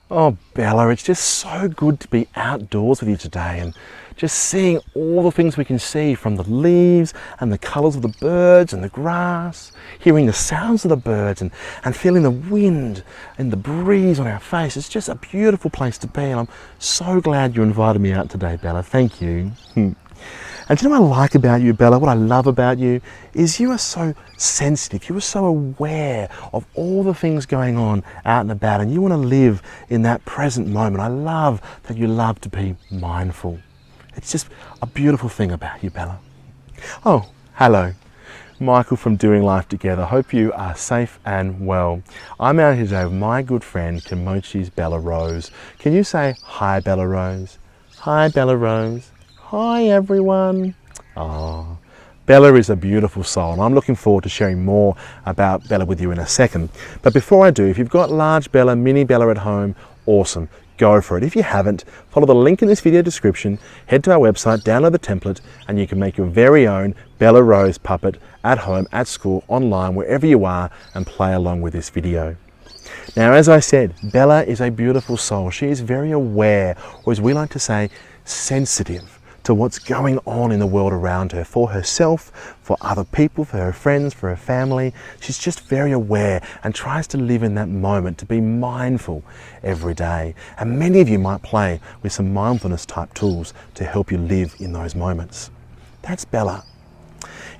Oh, Bella, it's just so good to be outdoors with you today and just seeing all the things we can see, from the leaves and the colours of the birds and the grass, hearing the sounds of the birds and feeling the wind and the breeze on our face. It's just a beautiful place to be, and I'm so glad you invited me out today, Bella. Thank you. And do you know what I like about you, Bella? What I love about you is you are so sensitive. You are so aware of all the things going on out and about, and you want to live in that present moment. I love that you love to be mindful. It's just a beautiful thing about you, Bella. Oh, hello. Michael from Doing Life Together. Hope you are safe and well. I'm out here today with my good friend Kimochis Bella Rose. Can you say hi, Bella Rose? Hi, Bella Rose. Hi everyone. Oh, Bella is a beautiful soul, and I'm looking forward to sharing more about Bella with you in a second. But before I do, if you've got large Bella, mini Bella at home, awesome, go for it. If you haven't, follow the link in this video description, head to our website, download the template, and you can make your very own Bella Rose puppet at home, at school, online, wherever you are, and play along with this video. Now, as I said, Bella is a beautiful soul. She is very aware, or as we like to say, sensitive to what's going on in the world around her, for herself, for other people, for her friends, for her family. She's just very aware and tries to live in that moment, to be mindful every day. And many of you might play with some mindfulness type tools to help you live in those moments. That's Bella.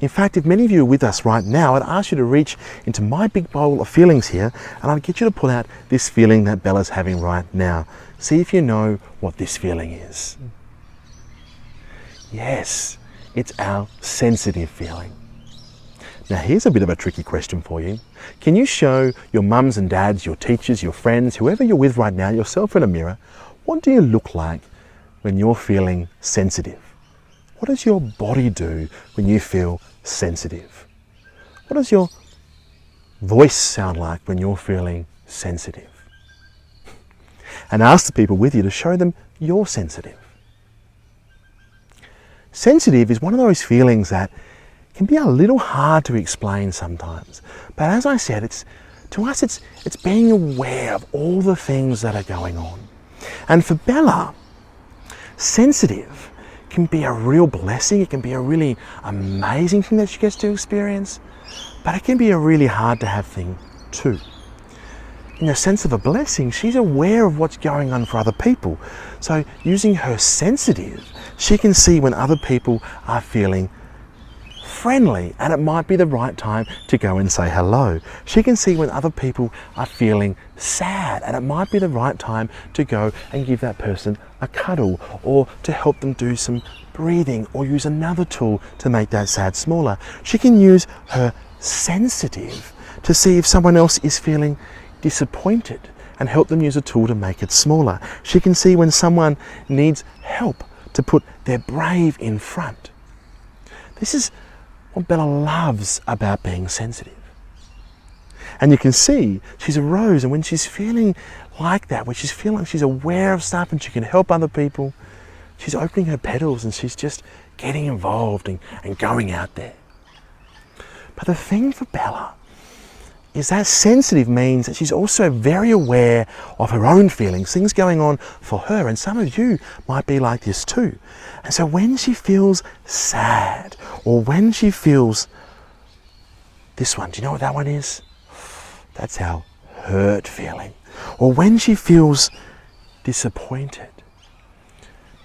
In fact, if many of you are with us right now, I'd ask you to reach into my big bowl of feelings here, and I'd get you to pull out this feeling that Bella's having right now. See if you know what this feeling is. Yes, it's our sensitive feeling. Now here's a bit of a tricky question for you. Can you show your mums and dads, your teachers, your friends, whoever you're with right now, yourself in a mirror, what do you look like when you're feeling sensitive? What does your body do when you feel sensitive? What does your voice sound like when you're feeling sensitive? And ask the people with you to show them you're sensitive. Sensitive is one of those feelings that can be a little hard to explain sometimes. But as I said, to us it's being aware of all the things that are going on. And for Bella, sensitive can be a real blessing. It can be a really amazing thing that she gets to experience, but it can be a really hard to have thing too. In the sense of a blessing, she's aware of what's going on for other people. So using her sensitive, she can see when other people are feeling friendly and it might be the right time to go and say hello. She can see when other people are feeling sad and it might be the right time to go and give that person a cuddle, or to help them do some breathing, or use another tool to make that sad smaller. She can use her sensitive to see if someone else is feeling disappointed and help them use a tool to make it smaller. She can see when someone needs help to put their brave in front. This is what Bella loves about being sensitive. And you can see she's a rose, and when she's feeling like that, when she's feeling like she's aware of stuff and she can help other people, she's opening her petals and she's just getting involved and going out there. But the thing for Bella is that sensitive means that she's also very aware of her own feelings, things going on for her, and some of you might be like this too. And so when she feels sad, or when she feels this one, do you know what that one is? That's our hurt feeling. Or when she feels disappointed,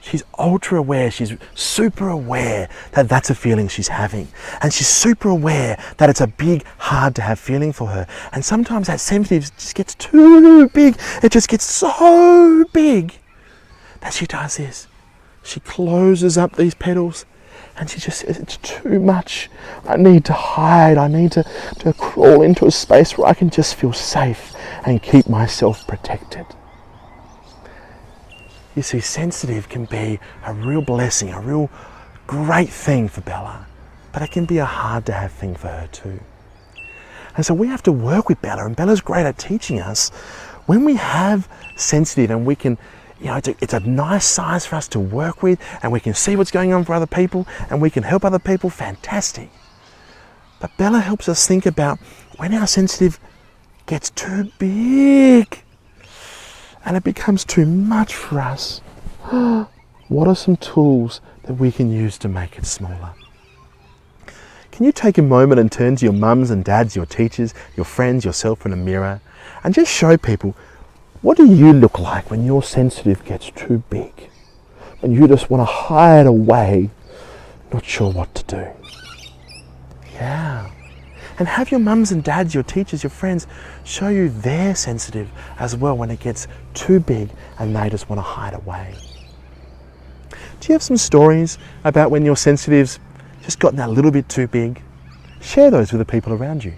she's ultra aware, she's super aware that that's a feeling she's having. And she's super aware that it's a big, hard to have feeling for her. And sometimes that sensitive just gets too big. It just gets so big that she does this. She closes up these petals and she just says, it's too much. I need to hide. I need to crawl into a space where I can just feel safe and keep myself protected. You see, sensitive can be a real blessing, a real great thing for Bella, but it can be a hard to have thing for her too. And so we have to work with Bella, and Bella's great at teaching us when we have sensitive, and we can, it's a nice size for us to work with, and we can see what's going on for other people, and we can help other people, fantastic. But Bella helps us think about when our sensitive gets too big and it becomes too much for us, what are some tools that we can use to make it smaller? Can you take a moment and turn to your mums and dads, your teachers, your friends, yourself in a mirror, and just show people, what do you look like when your sensitive gets too big? When you just want to hide away, not sure what to do? Yeah. And have your mums and dads, your teachers, your friends show you they're sensitive as well when it gets too big and they just want to hide away. Do you have some stories about when your sensitive's just gotten a little bit too big? Share those with the people around you.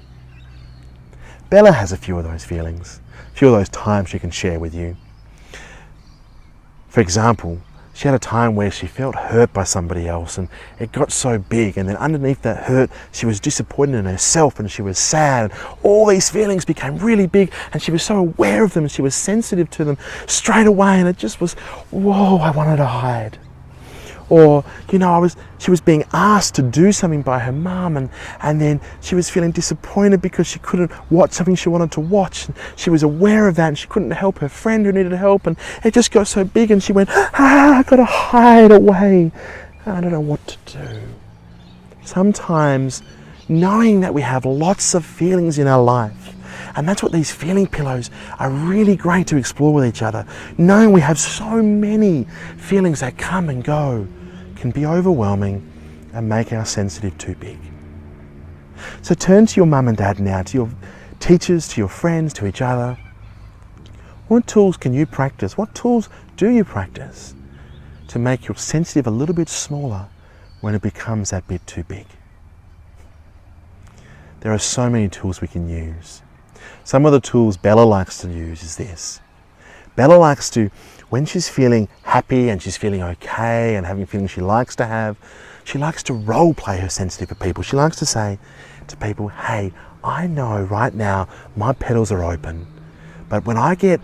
Bella has a few of those feelings, a few of those times she can share with you. For example, she had a time where she felt hurt by somebody else and it got so big, and then underneath that hurt she was disappointed in herself and she was sad, and all these feelings became really big and she was so aware of them and she was sensitive to them straight away, and it just was, whoa, I wanted to hide. Or, she was being asked to do something by her mum, and then she was feeling disappointed because she couldn't watch something she wanted to watch. And she was aware of that and she couldn't help her friend who needed help, and it just got so big and she went, I gotta hide away. I don't know what to do. Sometimes knowing that we have lots of feelings in our life, and that's what these feeling pillows are really great to explore with each other. Knowing we have so many feelings that come and go can be overwhelming and make our sensitive too big. So turn to your mum and dad now, to your teachers, to your friends, to each other. What tools can you practice? What tools do you practice to make your sensitive a little bit smaller when it becomes that bit too big? There are so many tools we can use. Some of the tools Bella likes to use is this. Bella likes to, when she's feeling happy and she's feeling okay and having feelings she likes to have, she likes to role play her sensitive to people. She likes to say to people, hey, I know right now my petals are open, but when I get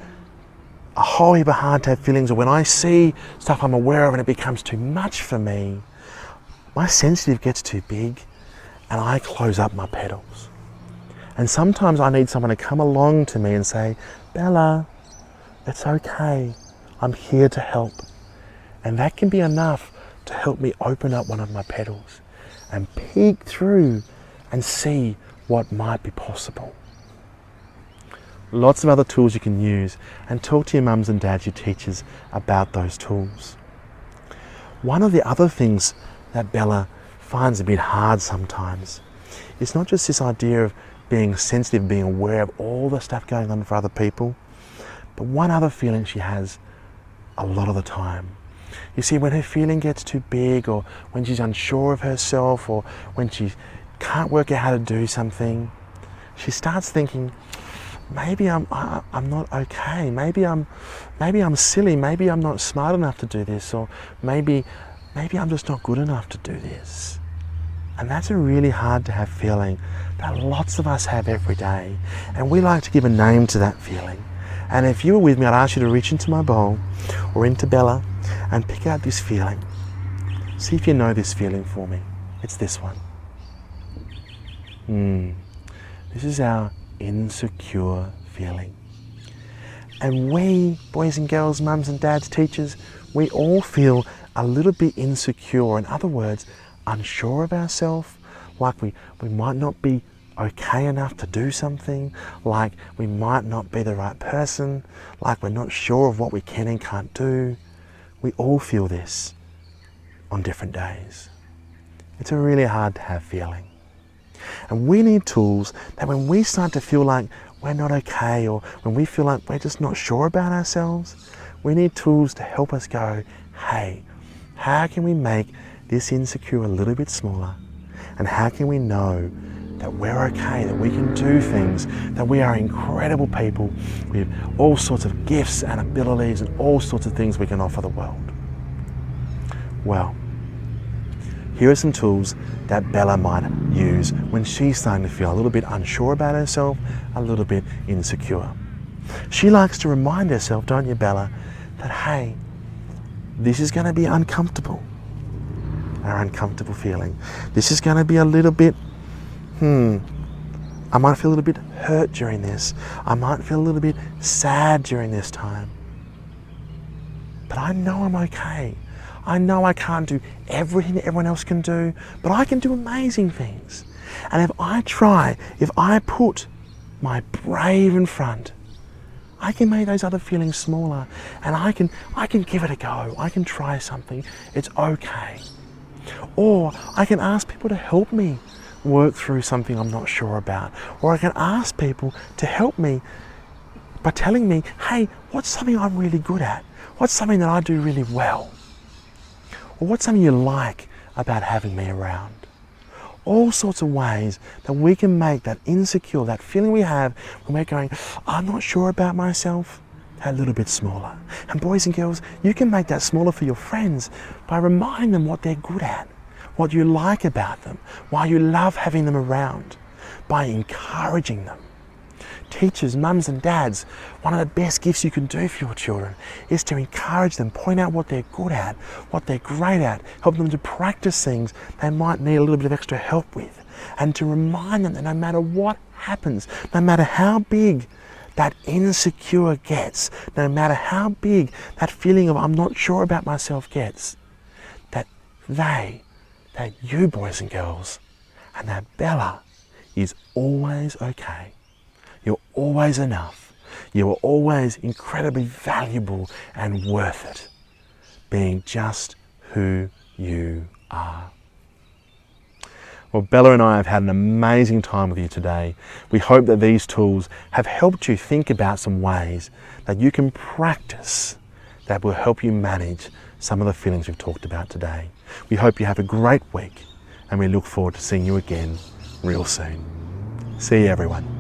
a whole heap of hard to have feelings, or when I see stuff I'm aware of and it becomes too much for me, my sensitive gets too big and I close up my petals. And sometimes I need someone to come along to me and say, Bella, it's okay. I'm here to help. And that can be enough to help me open up one of my petals and peek through and see what might be possible. Lots of other tools you can use, and talk to your mums and dads, your teachers, about those tools. One of the other things that Bella finds a bit hard sometimes is not just this idea of being sensitive, being aware of all the stuff going on for other people, but one other feeling she has a lot of the time. You see, when her feeling gets too big, or when she's unsure of herself, or when she can't work out how to do something, she starts thinking, maybe I'm not okay, maybe I'm silly, maybe I'm not smart enough to do this, or maybe I'm just not good enough to do this. And that's a really hard to have feeling that lots of us have every day. And we like to give a name to that feeling. And if you were with me, I'd ask you to reach into my bowl or into Bella and pick out this feeling. See if you know this feeling for me. It's this one. This is our insecure feeling. And we, boys and girls, mums and dads, teachers, we all feel a little bit insecure. In other words, unsure of ourselves, like we might not be okay enough to do something, like we might not be the right person, like we're not sure of what we can and can't do. We all feel this on different days. It's a really hard to have feeling. And we need tools that when we start to feel like we're not okay, or when we feel like we're just not sure about ourselves, we need tools to help us go, hey, how can we make this insecure a little bit smaller? And how can we know that we're okay, that we can do things, that we are incredible people with all sorts of gifts and abilities and all sorts of things we can offer the world? Well, here are some tools that Bella might use when she's starting to feel a little bit unsure about herself, a little bit insecure. She likes to remind herself, don't you, Bella, that hey, this is going to be uncomfortable. Our uncomfortable feeling. This is going to be a little bit, I might feel a little bit hurt during this. I might feel a little bit sad during this time. but I know I'm okay. I know I can't do everything that everyone else can do, but I can do amazing things. And if I put my brave in front, I can make those other feelings smaller, and I can give it a go. I can try something. It's okay. Or I can ask people to help me work through something I'm not sure about. Or I can ask people to help me by telling me, hey, what's something I'm really good at? What's something that I do really well? Or what's something you like about having me around? All sorts of ways that we can make that insecure, that feeling we have when we're going, I'm not sure about myself, a little bit smaller. And boys and girls, you can make that smaller for your friends by reminding them what they're good at, what you like about them, why you love having them around, by encouraging them. Teachers, mums and dads, one of the best gifts you can do for your children is to encourage them, point out what they're good at, what they're great at, help them to practice things they might need a little bit of extra help with, and to remind them that no matter what happens, no matter how big that insecure gets, no matter how big that feeling of I'm not sure about myself gets, that you boys and girls, and that Bella is always okay. You're always enough. You are always incredibly valuable and worth it, being just who you are. Well, Bella and I have had an amazing time with you today. We hope that these tools have helped you think about some ways that you can practice that will help you manage some of the feelings we've talked about today. We hope you have a great week, and we look forward to seeing you again real soon. See you, everyone.